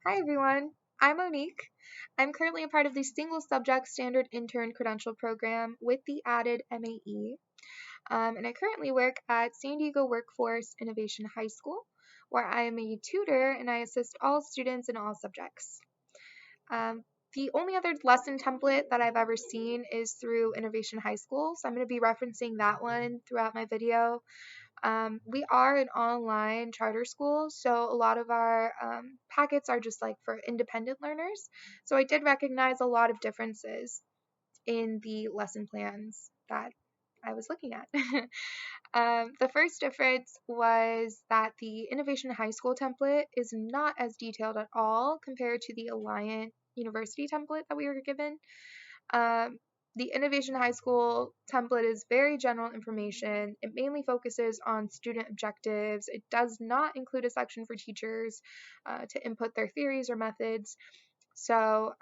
Hi everyone, I'm Monique. I'm currently a part of the single subject standard intern credential program with the added MAE, and I currently work at San Diego Workforce Innovation High School, where I am a tutor and I assist all students in all subjects. Um, the only other lesson template that I've ever seen is through Innovation High School, so I'm going to be referencing that one throughout my video. We are an online charter school, so a lot of our packets are just like for independent learners. So I did recognize a lot of differences in the lesson plans that I was looking at. The first difference was that the Innovation High School template is not as detailed at all compared to the Alliant University template that we were given. Um, the Innovation High School template is very general information. It mainly focuses on student objectives. It does not include a section for teachers to input their theories or methods. So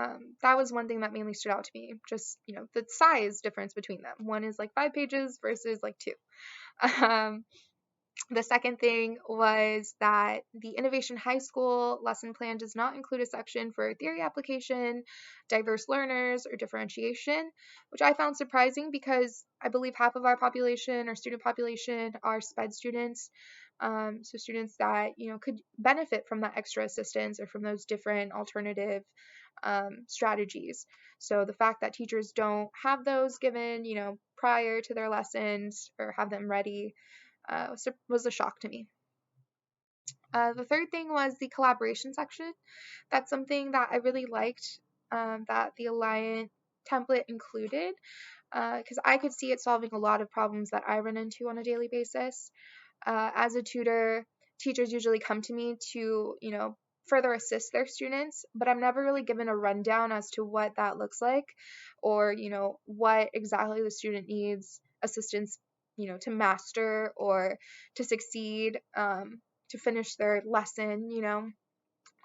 that was one thing that mainly stood out to me. Just, the size difference between them. One is like 5 pages versus like 2. Um, the second thing was that the Innovation High School lesson plan does not include a section for theory application, diverse learners, or differentiation, which I found surprising because I believe half of our population or student population are SPED students. So students that, could benefit from that extra assistance or from those different alternative strategies. So the fact that teachers don't have those given, prior to their lessons or have them ready was a shock to me. The third thing was the collaboration section. That's something that I really liked that the Alliant template included because I could see it solving a lot of problems that I run into on a daily basis. As a tutor, teachers usually come to me to, further assist their students, but I'm never really given a rundown as to what that looks like or, what exactly the student needs assistance, to master or to succeed, to finish their lesson,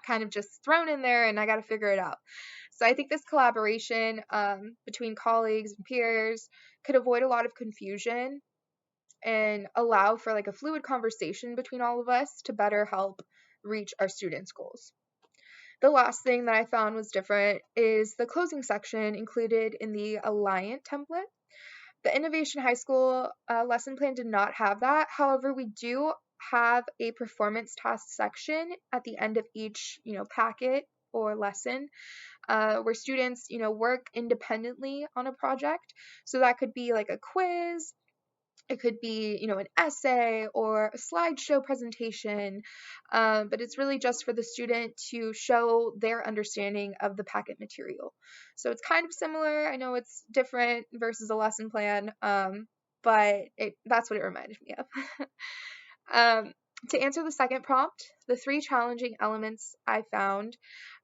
kind of just thrown in there and I got to figure it out. So I think this collaboration between colleagues and peers could avoid a lot of confusion and allow for like a fluid conversation between all of us to better help reach our students' goals. The last thing that I found was different is the closing section included in the Alliant template. The Innovation High School lesson plan did not have that. However, we do have a performance task section at the end of each, packet or lesson where students, work independently on a project. So that could be like a quiz, it could be, an essay or a slideshow presentation, but it's really just for the student to show their understanding of the packet material. So it's kind of similar. I know it's different versus a lesson plan, but that's what it reminded me of. To answer the second prompt, the 3 challenging elements I found,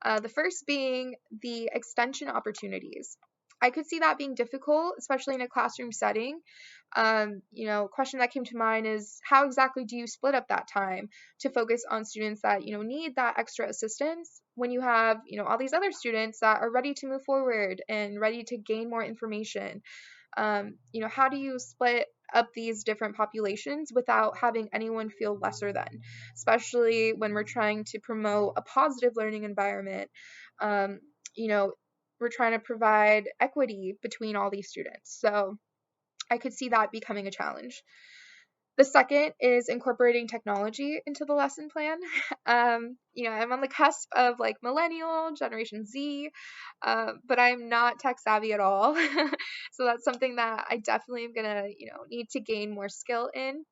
the first being the extension opportunities. I could see that being difficult, especially in a classroom setting. Question that came to mind is how exactly do you split up that time to focus on students that, need that extra assistance when you have, all these other students that are ready to move forward and ready to gain more information? How do you split up these different populations without having anyone feel lesser than, especially when we're trying to promote a positive learning environment? Um, you know, we're trying to provide equity between all these students. So I could see that becoming a challenge. The second is incorporating technology into the lesson plan. I'm on the cusp of like millennial, Generation Z, but I'm not tech savvy at all. So that's something that I definitely am gonna, need to gain more skill in.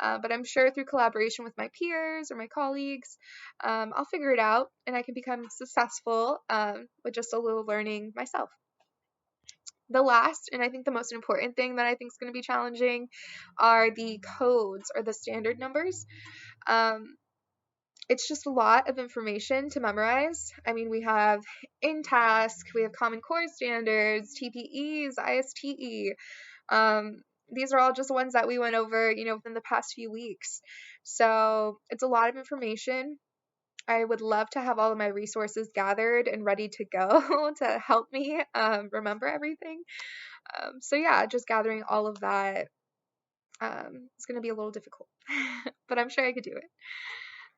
But I'm sure through collaboration with my peers or my colleagues, I'll figure it out and I can become successful with just a little learning myself. The last, and I think the most important thing that I think is going to be challenging are the codes or the standard numbers. It's just a lot of information to memorize. I mean, we have in-task, we have Common Core standards, TPEs, ISTE. These are all just ones that we went over, within the past few weeks. So it's a lot of information. I would love to have all of my resources gathered and ready to go to help me remember everything. So yeah, just gathering all of that is going to be a little difficult, but I'm sure I could do it.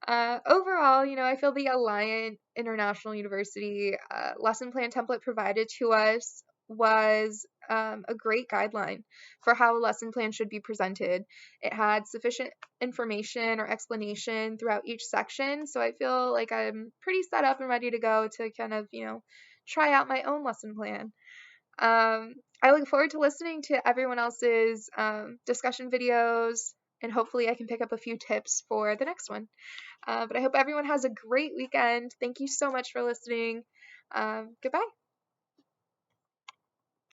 Overall, I feel the Alliant International University lesson plan template provided to us was a great guideline for how a lesson plan should be presented. It had sufficient information or explanation throughout each section, so I feel like I'm pretty set up and ready to go to kind of, try out my own lesson plan. I look forward to listening to everyone else's discussion videos, and hopefully I can pick up a few tips for the next one. But I hope everyone has a great weekend. Thank you so much for listening. Goodbye.